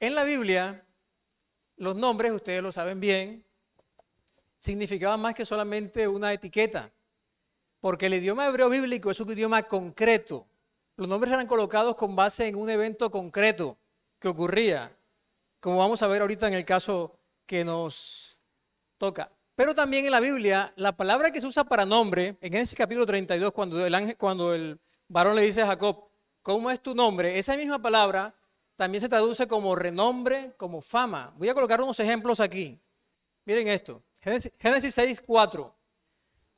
En la Biblia, los nombres, ustedes lo saben bien, significaban más que solamente una etiqueta, porque el idioma hebreo bíblico es un idioma concreto. Los nombres eran colocados con base en un evento concreto que ocurría, como vamos a ver ahorita en el caso que nos toca. Pero también en la Biblia, la palabra que se usa para nombre, en Génesis capítulo 32, cuando el varón le dice a Jacob, ¿cómo es tu nombre? Esa misma palabra también se traduce como renombre, como fama. Voy a colocar unos ejemplos aquí. Miren esto, Génesis 6, 4.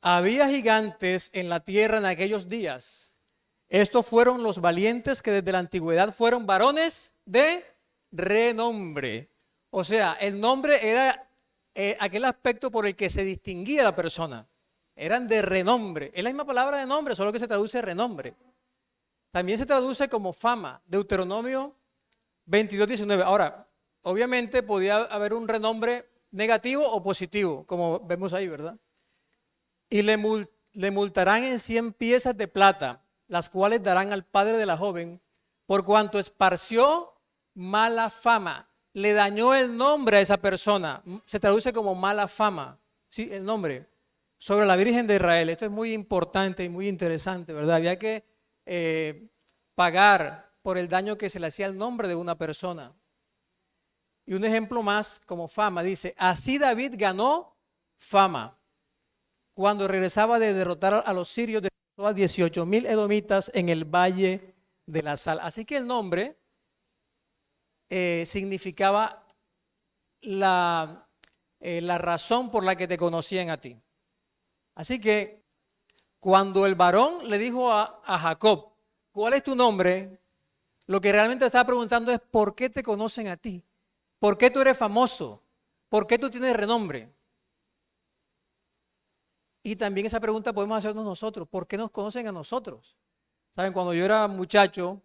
Había gigantes en la tierra en aquellos días. Estos fueron los valientes que desde la antigüedad fueron varones de renombre. O sea, el nombre era aquel aspecto por el que se distinguía la persona. Eran de renombre. Es la misma palabra de nombre, solo que se traduce renombre. También se traduce como fama. Deuteronomio 22, 19. Ahora, obviamente podía haber un renombre negativo o positivo, como vemos ahí, ¿verdad? Y le multarán en 100 piezas de plata, las cuales darán al padre de la joven, por cuanto esparció mala fama. Le dañó el nombre a esa persona. Se traduce como mala fama, sí, el nombre, sobre la Virgen de Israel. Esto es muy importante y muy interesante, ¿verdad? Había que pagar por el daño que se le hacía al nombre de una persona. Y un ejemplo más como fama, dice, así David ganó fama cuando regresaba de derrotar a los sirios, derrotó a 18,000 edomitas en el valle de la sal. Así que el nombre significaba la razón por la que te conocían a ti. Así que cuando el varón le dijo a Jacob, ¿cuál es tu nombre? Lo que realmente estaba preguntando es, ¿por qué te conocen a ti? ¿Por qué tú eres famoso? ¿Por qué tú tienes renombre? Y también esa pregunta podemos hacernos nosotros, ¿por qué nos conocen a nosotros? Saben, cuando yo era muchacho,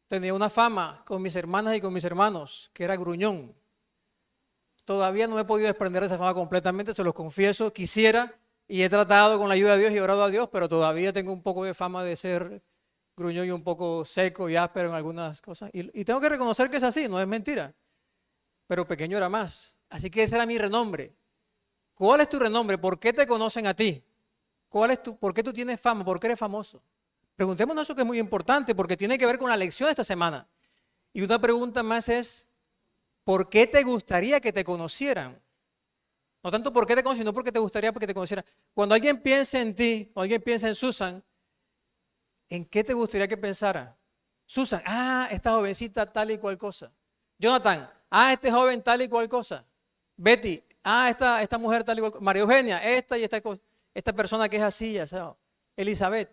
tenía una fama con mis hermanas y con mis hermanos, que era gruñón. Todavía no me he podido desprender de esa fama completamente, se los confieso, quisiera, y he tratado con la ayuda de Dios y orado a Dios, pero todavía tengo un poco de fama de ser gruñón y un poco seco y áspero en algunas cosas. Y tengo que reconocer que es así, no es mentira, pero pequeño era más. Así que ese era mi renombre. ¿Cuál es tu renombre? ¿Por qué te conocen a ti? ¿Por qué tú tienes fama? ¿Por qué eres famoso? Preguntémonos eso, que es muy importante porque tiene que ver con la lección de esta semana. Y una pregunta más es, ¿por qué te gustaría que te conocieran? No tanto por qué te conocen, sino porque te gustaría que te conocieran. Cuando alguien piensa en ti, o alguien piensa en Susan, ¿en qué te gustaría que pensara? Susan, esta jovencita tal y cual cosa. Jonathan, este joven tal y cual cosa. Betty, esta mujer tal y cual cosa. María Eugenia, esta y esta persona que es así, ya sabes. Elizabeth.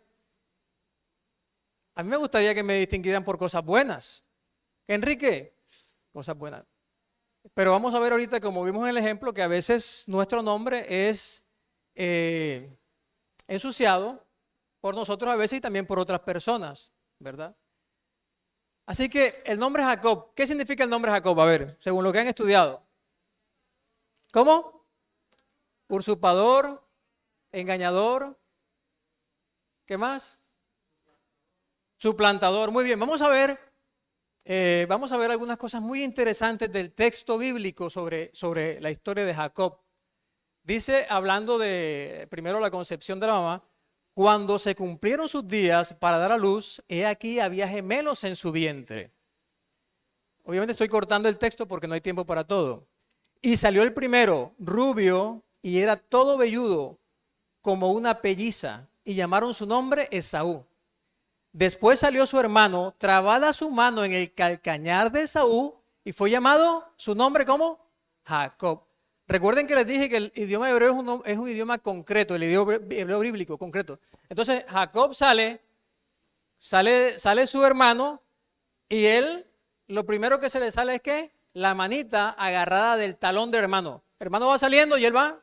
A mí me gustaría que me distinguieran por cosas buenas. Enrique, cosas buenas. Pero vamos a ver ahorita, como vimos en el ejemplo, que a veces nuestro nombre es ensuciado por nosotros a veces y también por otras personas, ¿verdad? Así que el nombre Jacob, ¿qué significa el nombre Jacob? A ver, según lo que han estudiado. ¿Cómo? Usurpador, engañador, ¿qué más? Suplantador. Muy bien, vamos a ver algunas cosas muy interesantes del texto bíblico sobre la historia de Jacob. Dice, hablando de primero la concepción de la mamá, cuando se cumplieron sus días para dar a luz, he aquí había gemelos en su vientre. Obviamente estoy cortando el texto porque no hay tiempo para todo. Y salió el primero, rubio, y era todo velludo, como una pelliza, y llamaron su nombre Esaú. Después salió su hermano, trabada su mano en el calcañar de Esaú, y fue llamado su nombre como Jacob. Recuerden que les dije que el idioma hebreo es un idioma concreto, el idioma hebreo bíblico concreto. Entonces Jacob sale su hermano, y él, lo primero que se le sale es que la manita agarrada del talón del hermano. El hermano va saliendo y él va.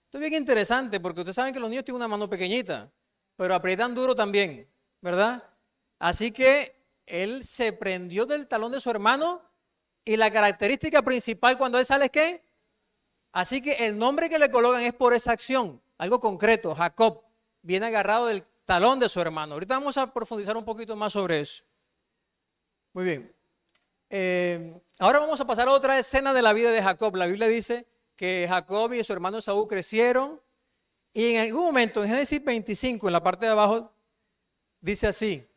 Esto es bien interesante porque ustedes saben que los niños tienen una mano pequeñita, pero aprietan duro también, ¿verdad? Así que él se prendió del talón de su hermano y la característica principal cuando él sale es ¿qué? Así que el nombre que le colocan es por esa acción, algo concreto. Jacob viene agarrado del talón de su hermano. Ahorita vamos a profundizar un poquito más sobre eso. Muy bien. Ahora vamos a pasar a otra escena de la vida de Jacob. La Biblia dice que Jacob y su hermano Esaú crecieron y en algún momento, en Génesis 25, en la parte de abajo, dice así: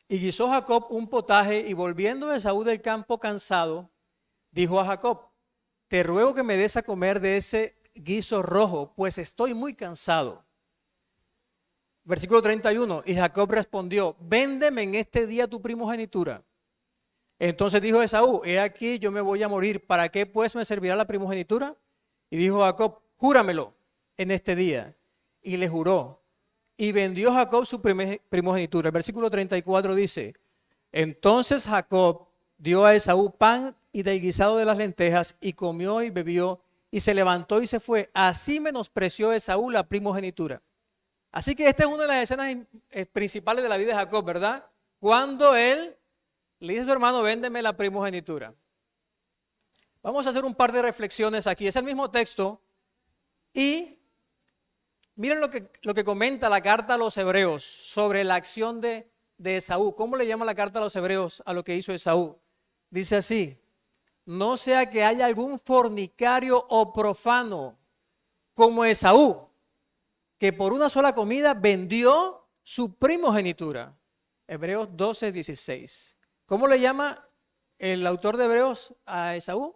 y guisó Jacob un potaje y volviendo Esaú del campo cansado, dijo a Jacob: te ruego que me des a comer de ese guiso rojo, pues estoy muy cansado. Versículo 31, y Jacob respondió: véndeme en este día tu primogenitura. Entonces dijo Esaú: he aquí yo me voy a morir, ¿para qué pues me servirá la primogenitura? Y dijo Jacob: júramelo en este día. Y le juró. Y vendió Jacob su primogenitura. El versículo 34 dice: entonces Jacob dio a Esaú pan y del guisado de las lentejas, y comió y bebió, y se levantó y se fue. Así menospreció Esaú la primogenitura. Así que esta es una de las escenas principales de la vida de Jacob, ¿verdad? Cuando él le dice a su hermano: véndeme la primogenitura. Vamos a hacer un par de reflexiones aquí. Es el mismo texto y miren lo que comenta la carta a los hebreos sobre la acción de Esaú. ¿Cómo le llama la carta a los hebreos a lo que hizo Esaú? Dice así: no sea que haya algún fornicario o profano como Esaú, que por una sola comida vendió su primogenitura. Hebreos 12:16. ¿Cómo le llama el autor de Hebreos a Esaú?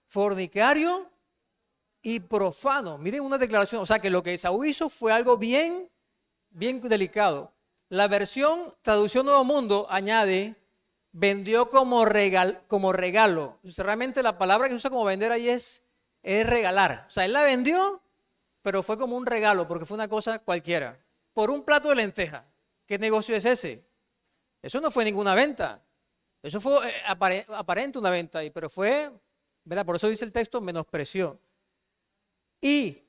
Fornicario y profano. Miren una declaración, o sea que lo que Esaú hizo fue algo bien delicado. La versión Traducción Nuevo Mundo añade: vendió como regalo. Realmente la palabra que se usa como vender ahí es regalar. O sea, él la vendió, pero fue como un regalo, porque fue una cosa cualquiera. Por un plato de lenteja. ¿Qué negocio es ese? Eso no fue ninguna venta. Eso fue aparente una venta, pero fue, ¿verdad? Por eso dice el texto: menospreció. Y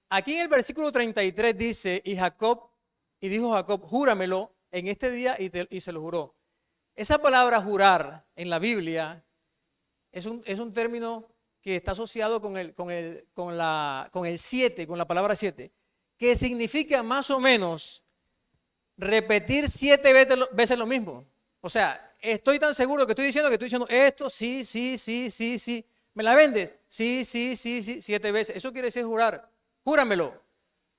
aquí en el versículo 33 dice: y dijo Jacob: júramelo en este día, y se lo juró. Esa palabra jurar en la Biblia es un término que está asociado con el 7, con la palabra 7, que significa más o menos repetir 7 veces lo mismo. O sea, estoy tan seguro que estoy diciendo esto, sí, sí, sí, sí, sí. ¿Me la vendes? Sí, sí, sí, sí, 7 veces. Eso quiere decir jurar. Júramelo.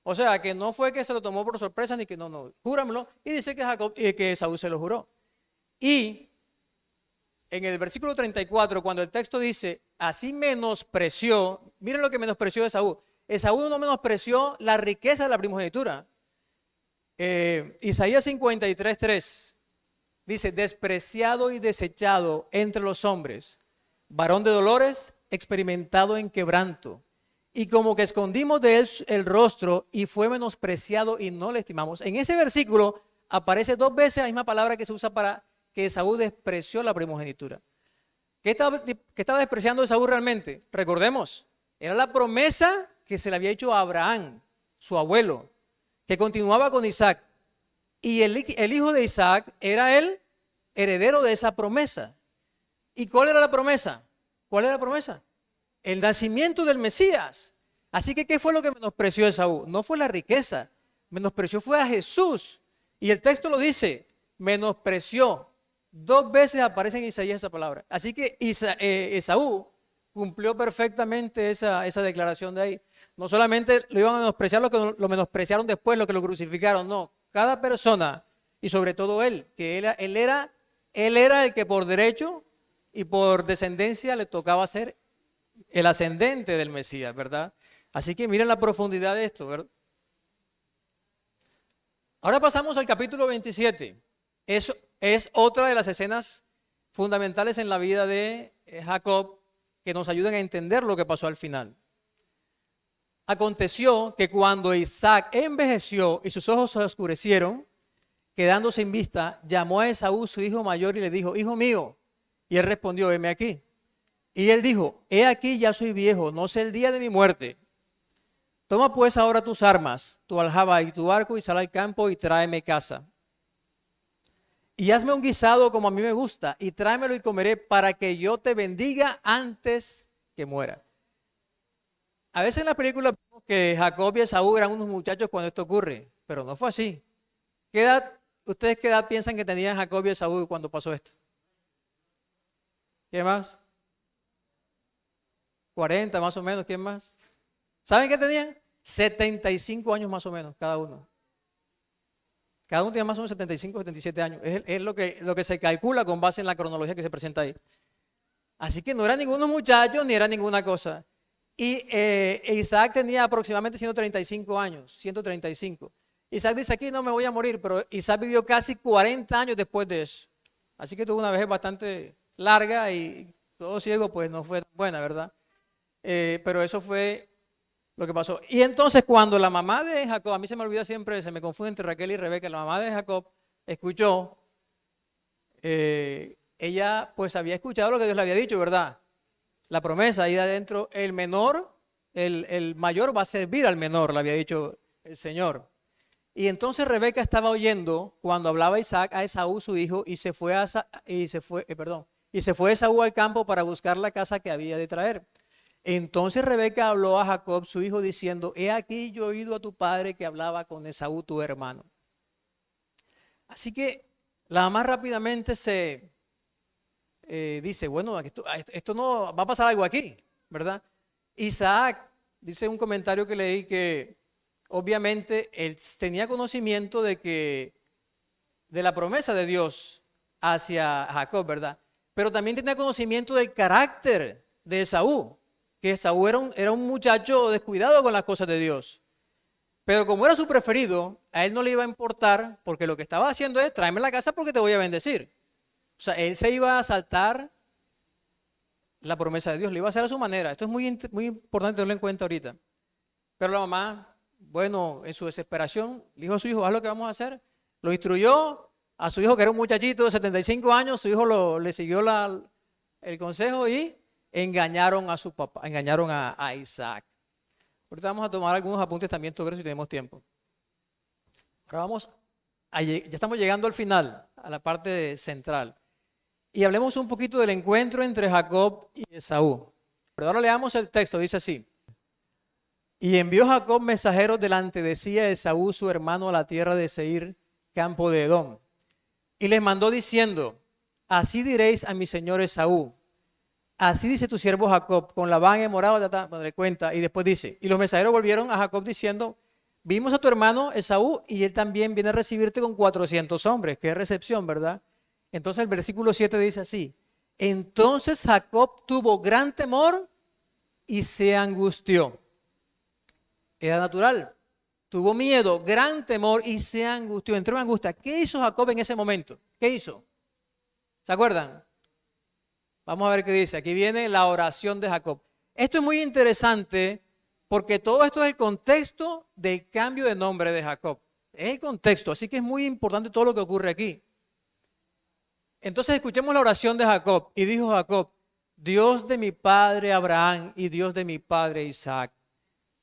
O sea, que no fue que se lo tomó por sorpresa, ni que no, júramelo. Y dice que Esaú se lo juró. Y en el versículo 34, cuando el texto dice: así menospreció, miren lo que menospreció Esaú. Esaú no menospreció la riqueza de la primogenitura. Isaías 53:3 dice: despreciado y desechado entre los hombres, varón de dolores, experimentado en quebranto, y como que escondimos de él el rostro, y fue menospreciado y no le estimamos. En ese versículo aparece 2 veces la misma palabra que se usa para que Esaú despreció la primogenitura. ¿Qué estaba despreciando Esaú realmente? Recordemos, era la promesa que se le había hecho a Abraham, su abuelo, que continuaba con Isaac. Y el hijo de Isaac era el heredero de esa promesa. ¿Y cuál era la promesa? ¿Cuál era la promesa? El nacimiento del Mesías. Así que, ¿qué fue lo que menospreció Esaú? No fue la riqueza, menospreció fue a Jesús. Y el texto lo dice: menospreció. 2 veces aparece en Isaías esa palabra. Así que Esaú cumplió perfectamente esa declaración de ahí. No solamente lo iban a menospreciar los que lo menospreciaron después, los que lo crucificaron, no. Cada persona, y sobre todo él, que él era el que por derecho y por descendencia le tocaba ser el ascendente del Mesías, ¿verdad? Así que miren la profundidad de esto, ¿verdad? Ahora pasamos al capítulo 27. Eso es otra de las escenas fundamentales en la vida de Jacob que nos ayudan a entender lo que pasó al final. Aconteció que cuando Isaac envejeció y sus ojos se oscurecieron, quedando sin vista, llamó a Esaú, su hijo mayor, y le dijo: hijo mío. Y él respondió: heme aquí. Y él dijo: he aquí, ya soy viejo, no sé el día de mi muerte. Toma pues ahora tus armas, tu aljaba y tu arco, y sal al campo y tráeme caza. Y hazme un guisado como a mí me gusta, y tráemelo y comeré, para que yo te bendiga antes que muera. A veces en las películas vemos que Jacob y Esaú eran unos muchachos cuando esto ocurre, pero no fue así. ¿Qué edad ¿Ustedes qué edad piensan que tenían Jacob y Esaú cuando pasó esto? ¿Quién más? 40 más o menos, ¿quién más? ¿Saben qué tenían? 75 años más o menos, cada uno. Cada uno tiene más o menos 75, 77 años. Es lo que se calcula con base en la cronología que se presenta ahí. Así que no eran ningunos muchachos ni era ninguna cosa. Y Isaac tenía aproximadamente 135 años, 135. Isaac dice aquí no me voy a morir, pero Isaac vivió casi 40 años después de eso. Así que tuvo una vejez bastante larga y todo ciego pues no fue buena, ¿verdad? Pero eso fue lo que pasó. Y entonces cuando la mamá de Jacob, a mí se me olvida siempre, se me confunde entre Raquel y Rebeca, la mamá de Jacob escuchó, ella pues había escuchado lo que Dios le había dicho, ¿verdad? La promesa ahí adentro, el mayor va a servir al menor, le había dicho el Señor. Y entonces Rebeca estaba oyendo cuando hablaba Isaac a Esaú su hijo y se fue Esaú al campo para buscar la casa que había de traer. Entonces Rebeca habló a Jacob su hijo diciendo, he aquí yo he oído a tu padre que hablaba con Esaú tu hermano. Así que la mamá rápidamente dice, bueno, esto no va a pasar algo aquí, ¿verdad? Isaac, dice un comentario que leí que obviamente él tenía conocimiento de la promesa de Dios hacia Jacob, ¿verdad? Pero también tenía conocimiento del carácter de Esaú, que Esaú era un muchacho descuidado con las cosas de Dios. Pero como era su preferido, a él no le iba a importar, porque lo que estaba haciendo es, tráeme la casa porque te voy a bendecir. O sea, él se iba a saltar la promesa de Dios, le iba a hacer a su manera. Esto es muy importante tenerlo en cuenta ahorita. Pero la mamá, bueno, en su desesperación, le dijo a su hijo, haz lo que vamos a hacer. Lo instruyó a su hijo, que era un muchachito de 75 años, su hijo le siguió el consejo y engañaron a su papá, engañaron a Isaac. Ahorita vamos a tomar algunos apuntes también sobre eso si tenemos tiempo. Ahora ya estamos llegando al final, a la parte central. Y hablemos un poquito del encuentro entre Jacob y Esaú. Pero ahora leamos el texto, dice así. Y envió Jacob mensajeros delante de sí a Esaú, su hermano, a la tierra de Seir, campo de Edom. Y les mandó diciendo, así diréis a mi señor Esaú, así dice tu siervo Jacob, con Labán he morado, le cuenta, y después dice, y los mensajeros volvieron a Jacob diciendo, vimos a tu hermano Esaú y él también viene a recibirte con 400 hombres. Qué recepción, ¿verdad? Entonces el versículo 7 dice así, entonces Jacob tuvo gran temor y se angustió. Era natural, tuvo miedo, gran temor y se angustió, entró en angustia. ¿Qué hizo Jacob en ese momento? ¿Qué hizo? ¿Se acuerdan? Vamos a ver qué dice. Aquí viene la oración de Jacob. Esto es muy interesante porque todo esto es el contexto del cambio de nombre de Jacob. Es el contexto, así que es muy importante todo lo que ocurre aquí. Entonces escuchemos la oración de Jacob. Y dijo Jacob, Dios de mi padre Abraham y Dios de mi padre Isaac.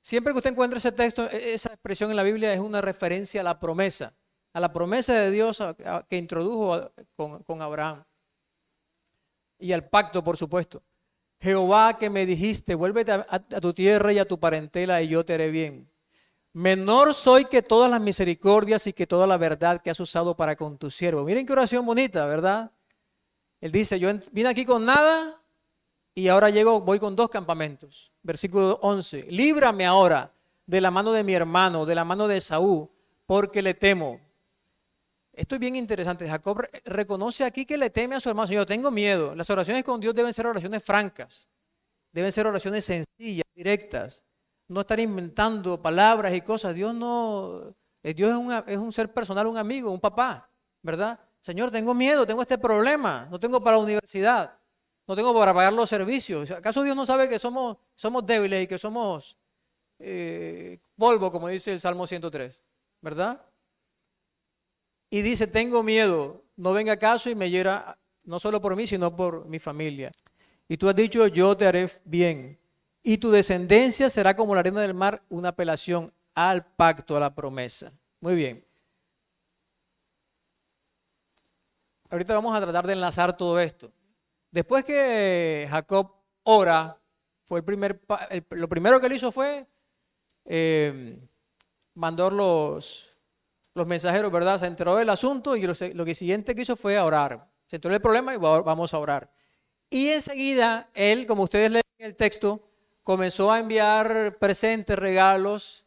Siempre que usted encuentre ese texto, esa expresión en la Biblia es una referencia a la promesa de Dios que introdujo con Abraham. Y al pacto, por supuesto. Jehová que me dijiste, vuélvete a tu tierra y a tu parentela y yo te haré bien. Menor soy que todas las misericordias y que toda la verdad que has usado para con tu siervo. Miren qué oración bonita, ¿verdad? Él dice, yo vine aquí con nada y ahora voy con 2 campamentos. Versículo 11, líbrame ahora de la mano de mi hermano, de la mano de Esaú, porque le temo. Esto es bien interesante. Jacob reconoce aquí que le teme a su hermano. Señor, tengo miedo. Las oraciones con Dios deben ser oraciones francas. Deben ser oraciones sencillas, directas. No estar inventando palabras y cosas. Dios es un ser personal, un amigo, un papá, ¿verdad? Señor, tengo miedo, tengo este problema. No tengo para la universidad. No tengo para pagar los servicios. ¿Acaso Dios no sabe que somos débiles y que somos polvo, como dice el Salmo 103? ¿Verdad? Y dice, tengo miedo, no venga acaso y me hiera, no solo por mí, sino por mi familia. Y tú has dicho, yo te haré bien. Y tu descendencia será como la arena del mar, una apelación al pacto, a la promesa. Muy bien. Ahorita vamos a tratar de enlazar todo esto. Después que Jacob ora, lo primero que él hizo fue mandar los los mensajeros, ¿verdad? Se enteró del asunto y lo que siguiente que hizo fue a orar. Se enteró del problema y vamos a orar. Y enseguida él, como ustedes leen en el texto, comenzó a enviar presentes, regalos,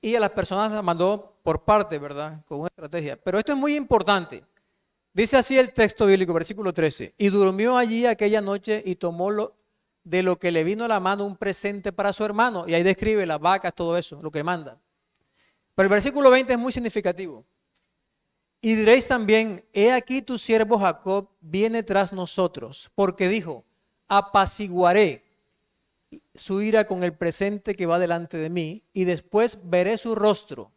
y a las personas las mandó por parte, ¿verdad? Con una estrategia. Pero esto es muy importante. Dice así el texto bíblico, versículo 13. Y durmió allí aquella noche y tomó de lo que le vino a la mano un presente para su hermano. Y ahí describe las vacas, todo eso, lo que manda. Pero el versículo 20 es muy significativo. Y diréis también, he aquí tu siervo Jacob viene tras nosotros, porque dijo, apaciguaré su ira con el presente que va delante de mí, y después veré su rostro,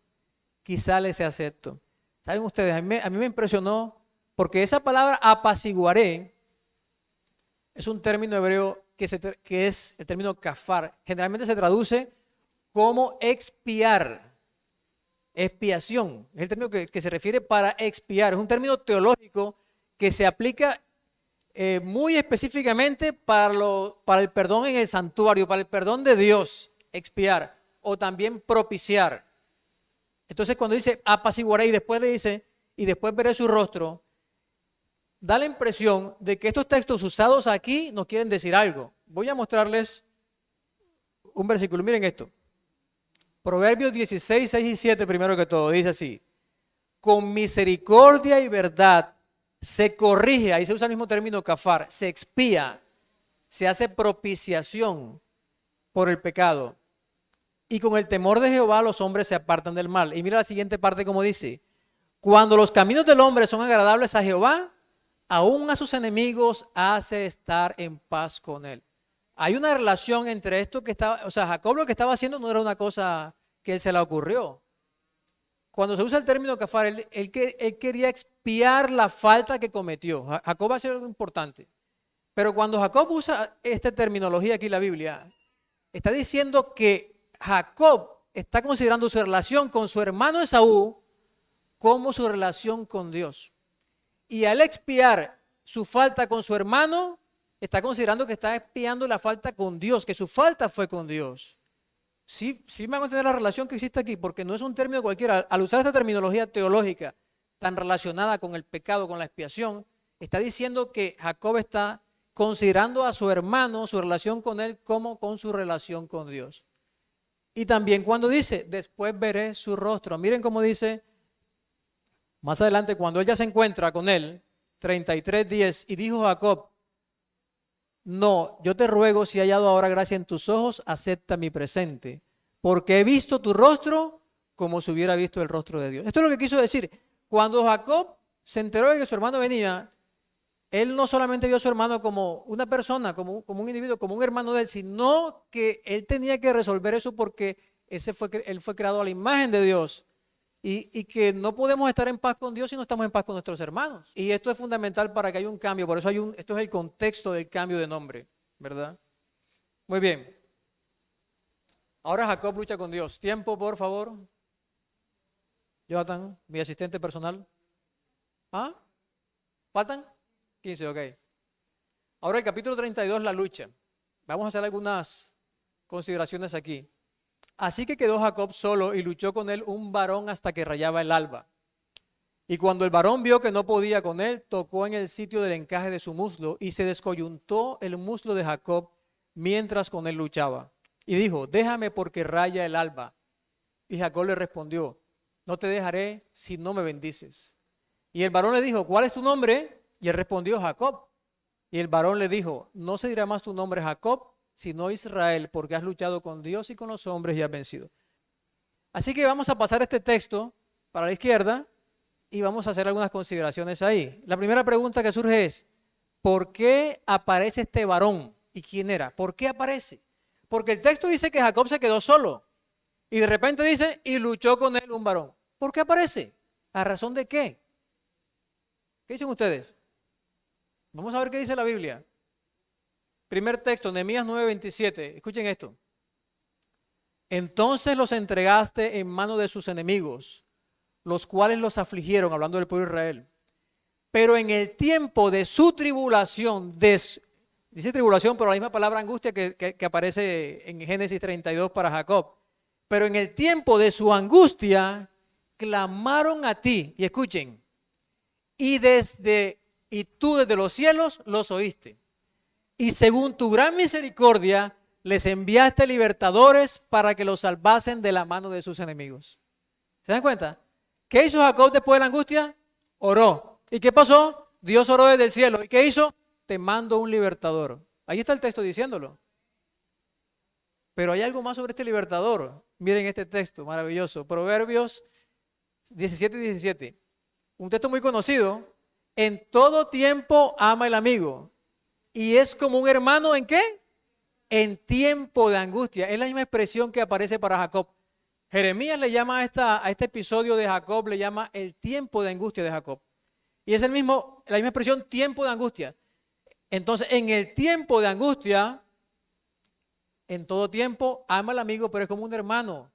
quizá le sea acepto. ¿Saben ustedes? A mí me impresionó, porque esa palabra apaciguaré es un término hebreo que es el término kafar. Generalmente se traduce como expiar. Expiación, es el término que se refiere para expiar, es un término teológico que se aplica muy específicamente para el perdón en el santuario, para el perdón de Dios, expiar, o también propiciar. Entonces cuando dice apaciguaré y después le dice, y después veré su rostro, da la impresión de que estos textos usados aquí nos quieren decir algo. Voy a mostrarles un versículo, miren esto. Proverbios 16, 6 y 7, primero que todo, dice así: con misericordia y verdad se corrige, ahí se usa el mismo término kafar, se expía, se hace propiciación por el pecado. Y con el temor de Jehová los hombres se apartan del mal. Y mira la siguiente parte como dice: cuando los caminos del hombre son agradables a Jehová, aún a sus enemigos hace estar en paz con él. Hay una relación entre esto que estaba, o sea, Jacob lo que estaba haciendo no era una cosa que él se le ocurrió. Cuando se usa el término kafar, él quería expiar la falta que cometió. Jacob hace algo importante. Pero cuando Jacob usa esta terminología aquí en la Biblia, está diciendo que Jacob está considerando su relación con su hermano Esaú como su relación con Dios. Y al expiar su falta con su hermano, está considerando que está expiando la falta con Dios, que su falta fue con Dios. Sí van a entender la relación que existe aquí, porque no es un término cualquiera. Al usar esta terminología teológica tan relacionada con el pecado, con la expiación, está diciendo que Jacob está considerando a su hermano, su relación con él, como con su relación con Dios. Y también cuando dice, después veré su rostro. Miren cómo dice, más adelante, cuando ella se encuentra con él, 33:10, y dijo Jacob, no, yo te ruego, si he hallado ahora gracia en tus ojos, acepta mi presente, porque he visto tu rostro como si hubiera visto el rostro de Dios. Esto es lo que quiso decir. Cuando Jacob se enteró de que su hermano venía, él no solamente vio a su hermano como una persona, como un individuo, como un hermano de él, sino que él tenía que resolver eso porque él fue creado a la imagen de Dios. Y que no podemos estar en paz con Dios si no estamos en paz con nuestros hermanos. Y esto es fundamental para que haya un cambio. Por eso esto es el contexto del cambio de nombre, ¿verdad? Muy bien. Ahora Jacob lucha con Dios. Tiempo, por favor. Jonathan, mi asistente personal. ¿Ah? ¿Faltan? 15, ok. Ahora el capítulo 32, la lucha. Vamos a hacer algunas consideraciones aquí. Así que quedó Jacob solo y luchó con él un varón hasta que rayaba el alba. Y cuando el varón vio que no podía con él, tocó en el sitio del encaje de su muslo y se descoyuntó el muslo de Jacob mientras con él luchaba. Y dijo, déjame porque raya el alba. Y Jacob le respondió, no te dejaré si no me bendices. Y el varón le dijo, ¿cuál es tu nombre? Y él respondió, Jacob. Y el varón le dijo, no se dirá más tu nombre Jacob, sino Israel, porque has luchado con Dios y con los hombres y has vencido. Así que vamos a pasar este texto para la izquierda y vamos a hacer algunas consideraciones ahí. La primera pregunta que surge es, ¿por qué aparece este varón? ¿Y quién era? ¿Por qué aparece? Porque el texto dice que Jacob se quedó solo y de repente dice, y luchó con él un varón. ¿Por qué aparece? ¿A razón de qué? ¿Qué dicen ustedes? Vamos a ver qué dice la Biblia. Primer texto, Nehemías 9:27. Escuchen esto. Entonces los entregaste en mano de sus enemigos, los cuales los afligieron, hablando del pueblo de Israel. Pero en el tiempo de su tribulación, dice tribulación, pero la misma palabra angustia que aparece en Génesis 32 para Jacob. Pero en el tiempo de su angustia, clamaron a ti, y escuchen, y tú desde los cielos los oíste. Y según tu gran misericordia, les enviaste libertadores para que los salvasen de la mano de sus enemigos. ¿Se dan cuenta? ¿Qué hizo Jacob después de la angustia? Oró. ¿Y qué pasó? Dios oró desde el cielo. ¿Y qué hizo? Te mando un libertador. Ahí está el texto diciéndolo. Pero hay algo más sobre este libertador. Miren este texto maravilloso. Proverbios 17:17. Un texto muy conocido. En todo tiempo ama el amigo. Y es como un hermano, ¿en qué? En tiempo de angustia. Es la misma expresión que aparece para Jacob. Jeremías le llama a este episodio de Jacob, le llama el tiempo de angustia de Jacob. Y es la misma expresión, tiempo de angustia. Entonces, en el tiempo de angustia, en todo tiempo, ama al amigo, pero es como un hermano.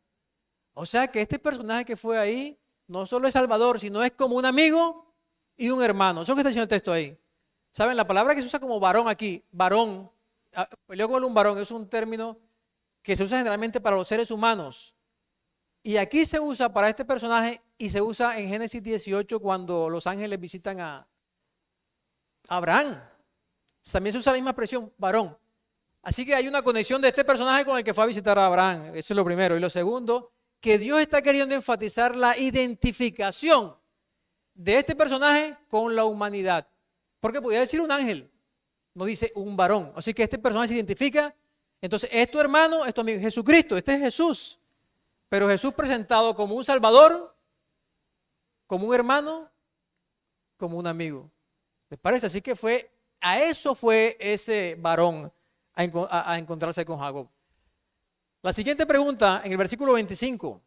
O sea que este personaje que fue ahí, no solo es Salvador, sino es como un amigo y un hermano. Eso que está diciendo el texto ahí. ¿Saben? La palabra que se usa como varón aquí, varón, peleó con un varón, es un término que se usa generalmente para los seres humanos. Y aquí se usa para este personaje y se usa en Génesis 18 cuando los ángeles visitan a Abraham. También se usa la misma expresión, varón. Así que hay una conexión de este personaje con el que fue a visitar a Abraham. Eso es lo primero. Y lo segundo, que Dios está queriendo enfatizar la identificación de este personaje con la humanidad. Porque podría decir un ángel, no dice un varón. Así que este personaje se identifica. Entonces, es tu hermano, es tu amigo. Jesucristo, este es Jesús. Pero Jesús presentado como un Salvador, como un hermano, como un amigo. ¿Les parece? Así que a eso fue ese varón a encontrarse con Jacob. La siguiente pregunta, en el versículo 25,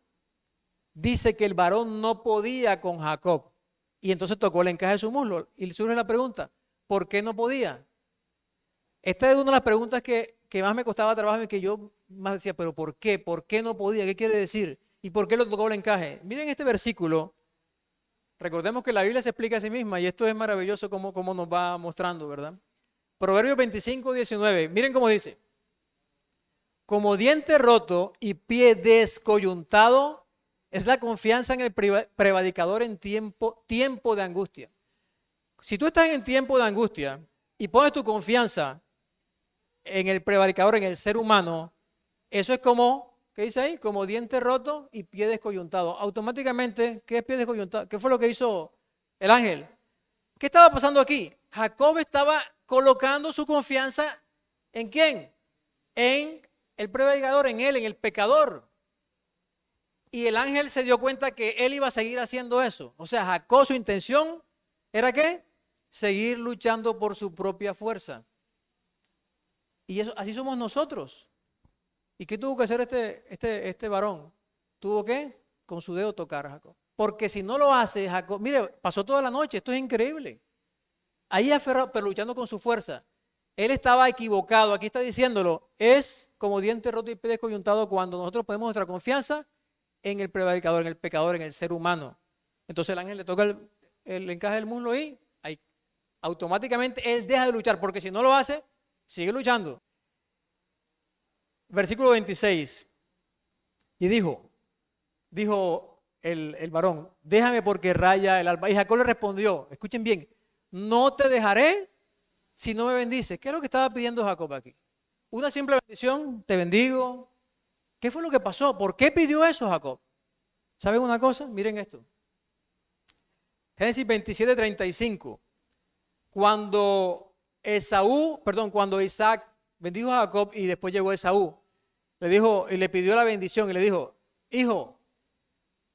dice que el varón no podía con Jacob. Y entonces tocó el encaje de su muslo. Y surge la pregunta, ¿por qué no podía? Esta es una de las preguntas que más me costaba trabajo y que yo más decía, pero ¿por qué? ¿Por qué no podía? ¿Qué quiere decir? ¿Y por qué lo tocó el encaje? Miren este versículo. Recordemos que la Biblia se explica a sí misma y esto es maravilloso como nos va mostrando, ¿verdad? Proverbios 25:19. Miren cómo dice. Como diente roto y pie descoyuntado es la confianza en el prevaricador en tiempo de angustia. Si tú estás en tiempo de angustia y pones tu confianza en el prevaricador, en el ser humano, eso es como, ¿qué dice ahí? Como diente roto y pie descoyuntado. Automáticamente, ¿qué es pie descoyuntado? ¿Qué fue lo que hizo el ángel? ¿Qué estaba pasando aquí? Jacob estaba colocando su confianza ¿en quién? En el prevaricador, en él, en el pecador. Y el ángel se dio cuenta que él iba a seguir haciendo eso. O sea, Jacob, su intención era ¿qué? Seguir luchando por su propia fuerza. Y eso, así somos nosotros. ¿Y qué tuvo que hacer este varón? ¿Tuvo que? Con su dedo tocar a Jacob. Porque si no lo hace, Jacob, mire, pasó toda la noche, esto es increíble. Ahí aferrado, pero luchando con su fuerza. Él estaba equivocado, aquí está diciéndolo, es como diente roto y pie descoyuntado cuando nosotros ponemos nuestra confianza en el prevaricador, en el pecador, en el ser humano. Entonces el ángel le toca el encaje del muslo y ahí, automáticamente él deja de luchar, porque si no lo hace, sigue luchando. Versículo 26. Y dijo el varón, déjame porque raya el alba. Y Jacob le respondió, escuchen bien, no te dejaré si no me bendices. ¿Qué es lo que estaba pidiendo Jacob aquí? Una simple bendición, te bendigo. ¿Qué fue lo que pasó? ¿Por qué pidió eso Jacob? ¿Saben una cosa? Miren esto. Génesis 27:35. Cuando Isaac bendijo a Jacob y después llegó Esaú, le dijo y le pidió la bendición y le dijo, hijo,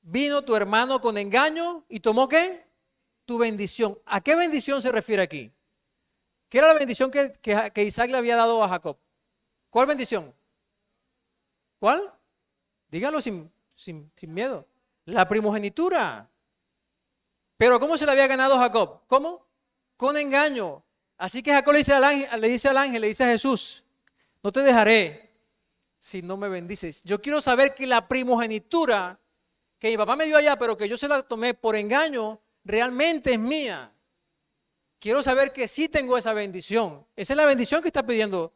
vino tu hermano con engaño y tomó ¿qué? Tu bendición. ¿A qué bendición se refiere aquí? ¿Qué era la bendición que Isaac le había dado a Jacob? ¿Cuál bendición? ¿Cuál? Díganlo sin miedo. La primogenitura. Pero ¿cómo se le había ganado a Jacob? ¿Cómo? Con engaño. Así que Jacob le dice al ángel, le dice a Jesús, no te dejaré si no me bendices. Yo quiero saber que la primogenitura que mi papá me dio allá, pero que yo se la tomé por engaño, realmente es mía. Quiero saber que sí tengo esa bendición. Esa es la bendición que está pidiendo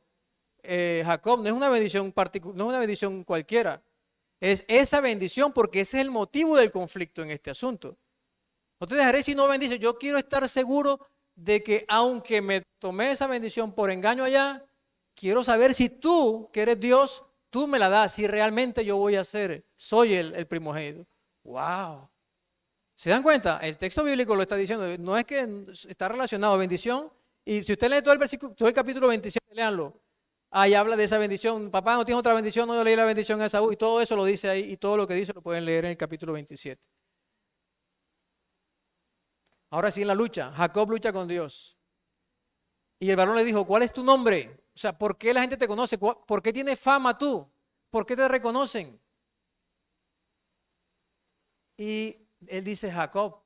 Jacob. No es una bendición particular, no es una bendición cualquiera. es esa bendición, porque ese es el motivo del conflicto en este asunto. No te dejaré si no bendice. Yo quiero estar seguro de que aunque me tomé esa bendición por engaño allá, quiero saber si tú, que eres Dios, tú me la das, si realmente yo voy a ser, soy el primogénito. ¡Wow! ¿Se dan cuenta? El texto bíblico lo está diciendo, no es que está relacionado a bendición. Y si usted lee todo el versículo, todo el capítulo 27, léanlo. Ahí habla de esa bendición. Papá, ¿no tienes otra bendición? No, yo leí la bendición a Esaú. Y todo eso lo dice ahí. Y todo lo que dice lo pueden leer en el capítulo 27. Ahora sí, en la lucha. Jacob lucha con Dios. Y el varón le dijo, ¿cuál es tu nombre? O sea, ¿por qué la gente te conoce? ¿Por qué tienes fama tú? ¿Por qué te reconocen? Y él dice, Jacob.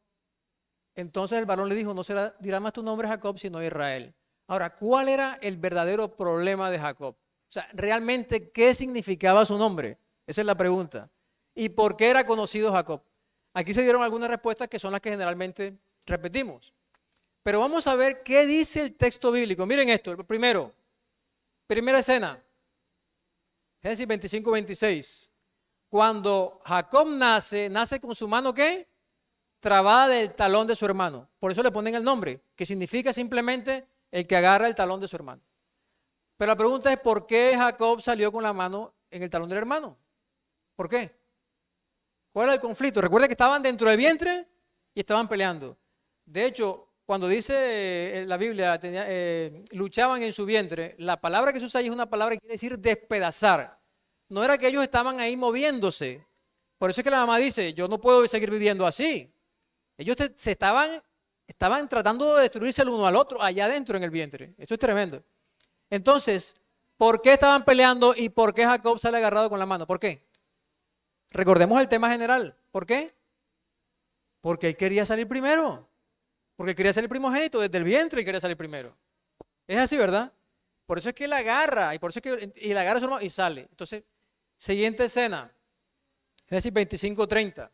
Entonces el varón le dijo, no dirá más tu nombre Jacob, sino Israel. Ahora, ¿cuál era el verdadero problema de Jacob? O sea, realmente, ¿qué significaba su nombre? Esa es la pregunta. ¿Y por qué era conocido Jacob? Aquí se dieron algunas respuestas que son las que generalmente repetimos. Pero vamos a ver qué dice el texto bíblico. Miren esto, primera escena, Génesis 25, 26. Cuando Jacob nace con su mano, ¿qué? Trabada del talón de su hermano. Por eso le ponen el nombre, que significa simplemente el que agarra el talón de su hermano. Pero la pregunta es, ¿por qué Jacob salió con la mano en el talón del hermano? ¿Por qué? ¿Cuál era el conflicto? Recuerda que estaban dentro del vientre y estaban peleando. De hecho, cuando dice la Biblia, luchaban en su vientre, la palabra que se usa ahí es una palabra que quiere decir despedazar. No era que ellos estaban ahí moviéndose. Por eso es que la mamá dice, yo no puedo seguir viviendo así. Ellos estaban tratando de destruirse el uno al otro allá adentro en el vientre. Esto es tremendo. Entonces, ¿por qué estaban peleando y por qué Jacob sale agarrado con la mano? ¿Por qué? Recordemos el tema general. ¿Por qué? Porque él quería salir primero. Porque quería ser el primogénito, desde el vientre él quería salir primero. Es así, ¿verdad? Por eso es que él agarra, y por eso es que él agarra a su hermano y sale. Entonces, siguiente escena, Génesis 25:30.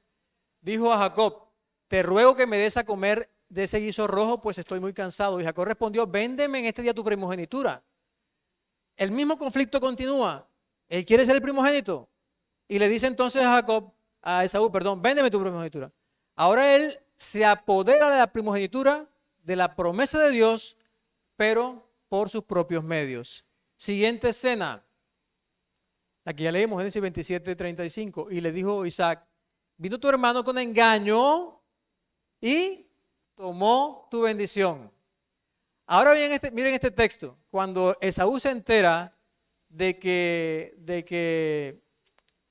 Dijo a Jacob, te ruego que me des a comer de ese guiso rojo, pues estoy muy cansado. Y Jacob respondió, véndeme en este día tu primogenitura. El mismo conflicto continúa. Él quiere ser el primogénito. Y le dice entonces a Esaú, véndeme tu primogenitura. Ahora él se apodera de la primogenitura, de la promesa de Dios, pero por sus propios medios. Siguiente escena, la que ya leímos, Génesis 27:35. Y le dijo Isaac, vino tu hermano con engaño y tomó tu bendición. Ahora bien, miren este texto. Cuando Esaú se entera de que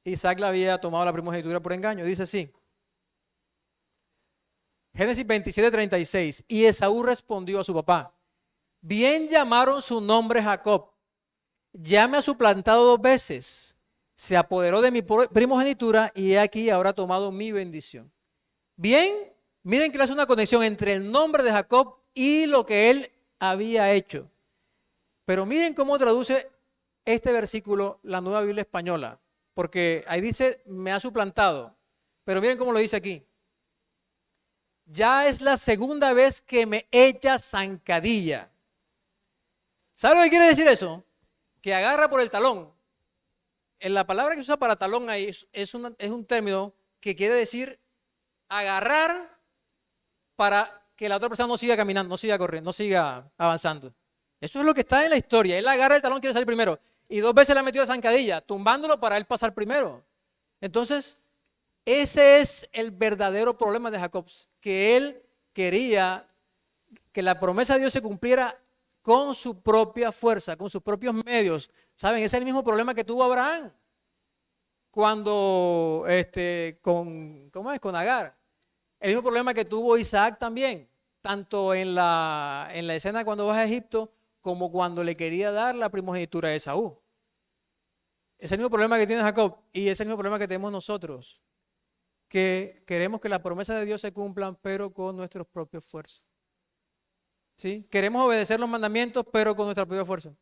Isaac le había tomado la primogenitura por engaño, dice así. Génesis 27:36. Y Esaú respondió a su papá, bien llamaron su nombre Jacob, ya me ha suplantado 2 veces, se apoderó de mi primogenitura y he aquí ahora ha tomado mi bendición. Bien, miren que le hace una conexión entre el nombre de Jacob y lo que él había hecho. Pero miren cómo traduce este versículo la Nueva Biblia Española, porque ahí dice, me ha suplantado, pero miren cómo lo dice aquí. Ya es la segunda vez que me echa zancadilla. ¿Sabe lo que quiere decir eso? Que agarra por el talón. En la palabra que se usa para talón ahí es un término que quiere decir agarrar para que la otra persona no siga caminando, no siga corriendo, no siga avanzando. Eso es lo que está en la historia. Él agarra el talón, quiere salir primero. Y 2 veces le ha metido zancadilla, tumbándolo para él pasar primero. Entonces, ese es el verdadero problema de Jacob, que él quería que la promesa de Dios se cumpliera con su propia fuerza, con sus propios medios. ¿Saben? Ese es el mismo problema que tuvo Abraham cuando con Agar. El mismo problema que tuvo Isaac también, tanto en la escena cuando va a Egipto como cuando le quería dar la primogenitura a Esaú. Es el mismo problema que tiene Jacob y es el mismo problema que tenemos nosotros, que queremos que las promesas de Dios se cumplan, pero con nuestros propios esfuerzos. ¿Sí? Queremos obedecer los mandamientos, pero con nuestra propia fuerza.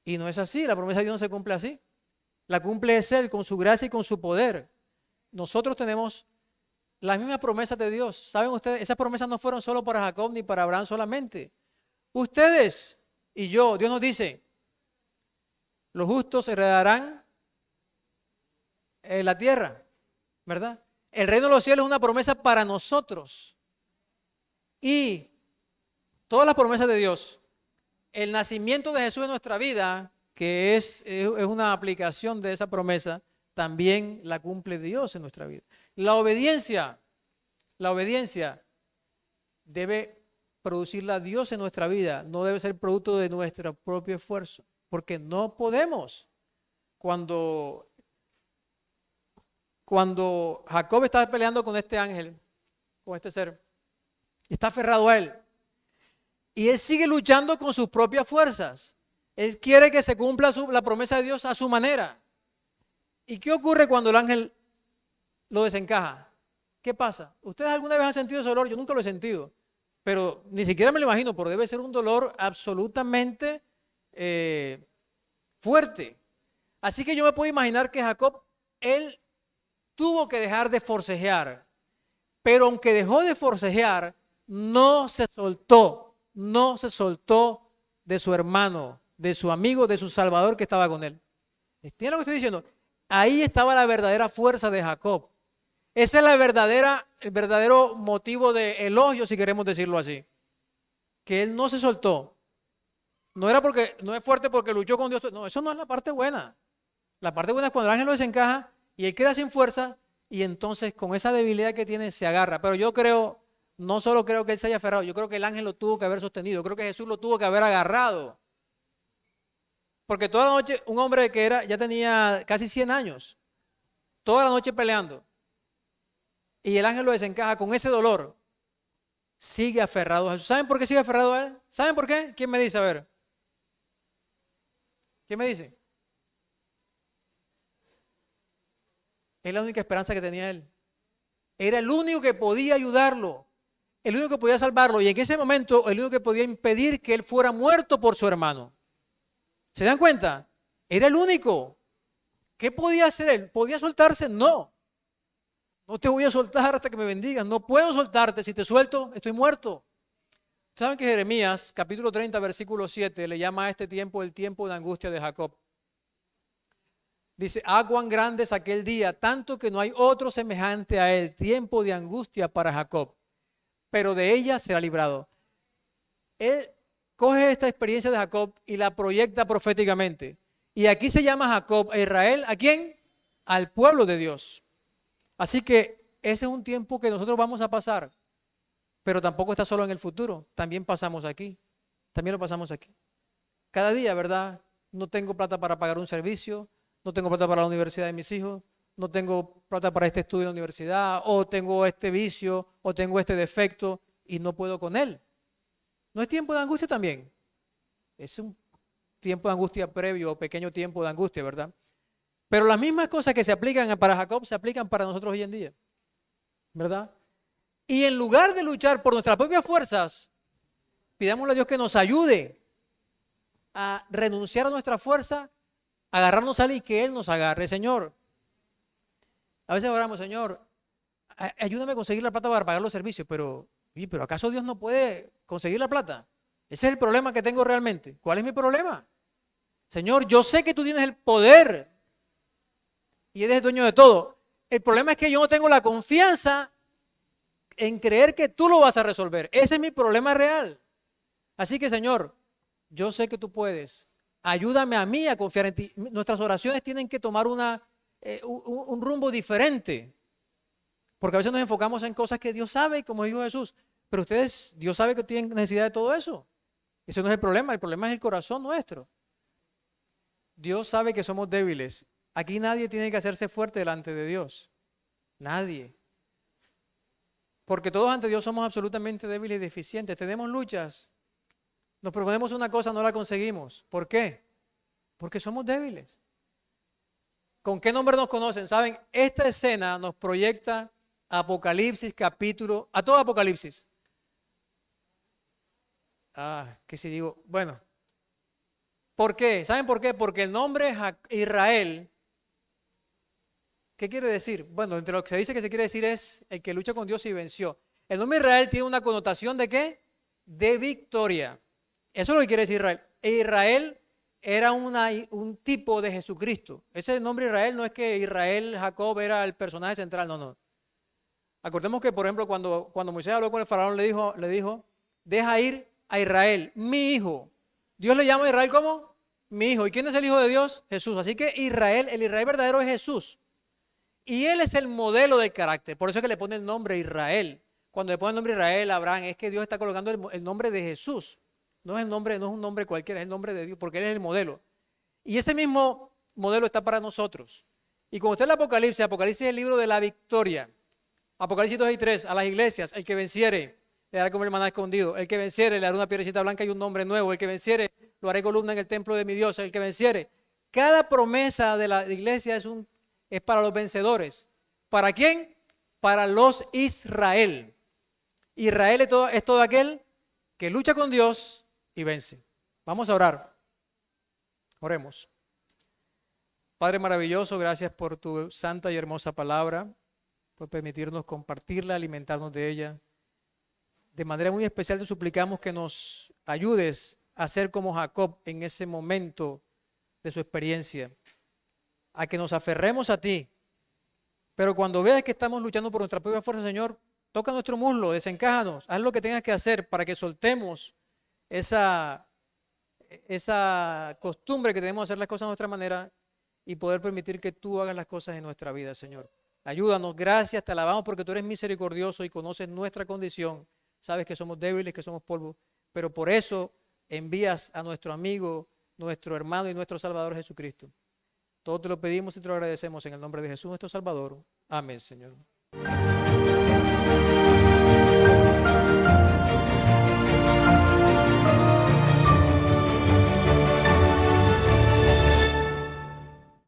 Y no es así, la promesa de Dios no se cumple así. La cumple es Él con su gracia y con su poder. Nosotros tenemos las mismas promesas de Dios. ¿Saben ustedes? Esas promesas no fueron solo para Jacob ni para Abraham solamente. Ustedes y yo, Dios nos dice, los justos heredarán la tierra, ¿verdad? El reino de los cielos es una promesa para nosotros. Y todas las promesas de Dios, el nacimiento de Jesús en nuestra vida, que es una aplicación de esa promesa, también la cumple Dios en nuestra vida. La obediencia debe producirla Dios en nuestra vida, no debe ser producto de nuestro propio esfuerzo, porque no podemos. Cuando Jacob está peleando con este ángel, con este ser, está aferrado a él, y él sigue luchando con sus propias fuerzas. Él quiere que se cumpla la promesa de Dios a su manera. ¿Y qué ocurre cuando el ángel lo desencaja? ¿Qué pasa? ¿Ustedes alguna vez han sentido ese dolor? Yo nunca lo he sentido, pero ni siquiera me lo imagino, pero debe ser un dolor absolutamente fuerte. Así que yo me puedo imaginar que Jacob, él tuvo que dejar de forcejear, pero aunque dejó de forcejear, no se soltó de su hermano, de su amigo, de su salvador que estaba con él. ¿Entienden lo que estoy diciendo? Ahí estaba la verdadera fuerza de Jacob. Ese es el verdadero motivo de elogio, si queremos decirlo así. Que él no se soltó. No es fuerte porque luchó con Dios. No, eso no es la parte buena. La parte buena es cuando el ángel lo desencaja y él queda sin fuerza y entonces con esa debilidad que tiene se agarra. Pero yo creo, no solo creo que él se haya aferrado, yo creo que el ángel lo tuvo que haber sostenido. Yo creo que Jesús lo tuvo que haber agarrado. Porque toda la noche, un hombre que ya tenía casi 100 años, toda la noche peleando. Y el ángel lo desencaja con ese dolor. Sigue aferrado a Jesús. ¿Saben por qué sigue aferrado a él? ¿Saben por qué? ¿Quién me dice? A ver. ¿Quién me dice? Es la única esperanza que tenía él. Era el único que podía ayudarlo. El único que podía salvarlo. Y en ese momento, el único que podía impedir que él fuera muerto por su hermano. ¿Se dan cuenta? Era el único. ¿Qué podía hacer él? ¿Podía soltarse? No. No te voy a soltar hasta que me bendigas. No puedo soltarte. Si te suelto, estoy muerto. ¿Saben que Jeremías, capítulo 30, versículo 7, le llama a este tiempo el tiempo de angustia de Jacob? Dice, cuán grande es aquel día, tanto que no hay otro semejante a él, tiempo de angustia para Jacob, pero de ella será librado. Él coge esta experiencia de Jacob y la proyecta proféticamente. Y aquí se llama Jacob a Israel, ¿a quién? Al pueblo de Dios. Así que ese es un tiempo que nosotros vamos a pasar, pero tampoco está solo en el futuro, también pasamos aquí, también lo pasamos aquí. Cada día, ¿verdad? No tengo plata para pagar un servicio, no tengo plata para la universidad de mis hijos, no tengo plata para este estudio en la universidad, o tengo este vicio, o tengo este defecto y no puedo con él. ¿No es tiempo de angustia también? Es un tiempo de angustia previo o pequeño tiempo de angustia, ¿verdad? Pero las mismas cosas que se aplican para Jacob se aplican para nosotros hoy en día, ¿verdad? Y en lugar de luchar por nuestras propias fuerzas, pidámosle a Dios que nos ayude a renunciar a nuestra fuerza, agarrarnos a Él y que Él nos agarre. Señor, a veces oramos, Señor, ayúdame a conseguir la plata para pagar los servicios, pero ¿acaso Dios no puede conseguir la plata? Ese es el problema que tengo realmente. ¿Cuál es mi problema? Señor, yo sé que tú tienes el poder y eres el dueño de todo. El problema es que yo no tengo la confianza en creer que tú lo vas a resolver. Ese es mi problema real. Así que, Señor, yo sé que tú puedes. Ayúdame a mí a confiar en ti. Nuestras oraciones tienen que tomar un rumbo diferente. Porque a veces nos enfocamos en cosas que Dios sabe, como dijo Jesús. Pero Dios sabe que tienen necesidad de todo eso. Ese no es el problema es el corazón nuestro. Dios sabe que somos débiles. Aquí nadie tiene que hacerse fuerte delante de Dios. Nadie. Porque todos ante Dios somos absolutamente débiles y deficientes. Tenemos luchas. Nos proponemos una cosa, no la conseguimos. ¿Por qué? Porque somos débiles. ¿Con qué nombre nos conocen? ¿Saben? Esta escena nos proyecta Apocalipsis capítulo, a todo Apocalipsis. ¿Qué si digo? Bueno. ¿Por qué? ¿Saben por qué? Porque el nombre Israel, ¿qué quiere decir? Bueno, entre lo que se dice que se quiere decir es el que lucha con Dios y venció. El nombre Israel tiene una connotación de ¿qué? De victoria. Eso es lo que quiere decir Israel. E Israel era un tipo de Jesucristo. Ese nombre Israel no es que Israel, Jacob era el personaje central, no, no. Acordemos que, por ejemplo, cuando Moisés habló con el faraón, le dijo, deja ir a Israel, mi hijo. Dios le llama a Israel como mi hijo. ¿Y quién es el hijo de Dios? Jesús. Así que Israel, el Israel verdadero es Jesús. Y él es el modelo del carácter. Por eso es que le pone el nombre Israel. Cuando le pone el nombre Israel, Abraham, es que Dios está colocando el nombre de Jesús. No es el nombre, no es un nombre cualquiera, es el nombre de Dios, porque él es el modelo. Y ese mismo modelo está para nosotros. Y como usted el Apocalipsis es el libro de la victoria. Apocalipsis 2 y 3, a las iglesias, el que venciere, le dará como el maná escondido. El que venciere, le dará una piedrecita blanca y un nombre nuevo. El que venciere, lo haré columna en el templo de mi Dios. El que venciere. Cada promesa de la iglesia es para los vencedores. ¿Para quién? Para los Israel. Israel es todo aquel que lucha con Dios y vence. Vamos a orar. Oremos. Padre maravilloso, gracias por tu santa y hermosa palabra, por permitirnos compartirla, alimentarnos de ella. De manera muy especial te suplicamos que nos ayudes a ser como Jacob en ese momento de su experiencia, a que nos aferremos a ti. Pero cuando veas que estamos luchando por nuestra propia fuerza, Señor, toca nuestro muslo, desencájanos, haz lo que tengas que hacer para que soltemos esa costumbre que tenemos de hacer las cosas de nuestra manera y poder permitir que tú hagas las cosas en nuestra vida, Señor. Ayúdanos, gracias, te alabamos porque tú eres misericordioso y conoces nuestra condición. Sabes que somos débiles, que somos polvo, pero por eso envías a nuestro amigo, nuestro hermano y nuestro Salvador Jesucristo. Todo te lo pedimos y te lo agradecemos en el nombre de Jesús nuestro Salvador. Amén, Señor.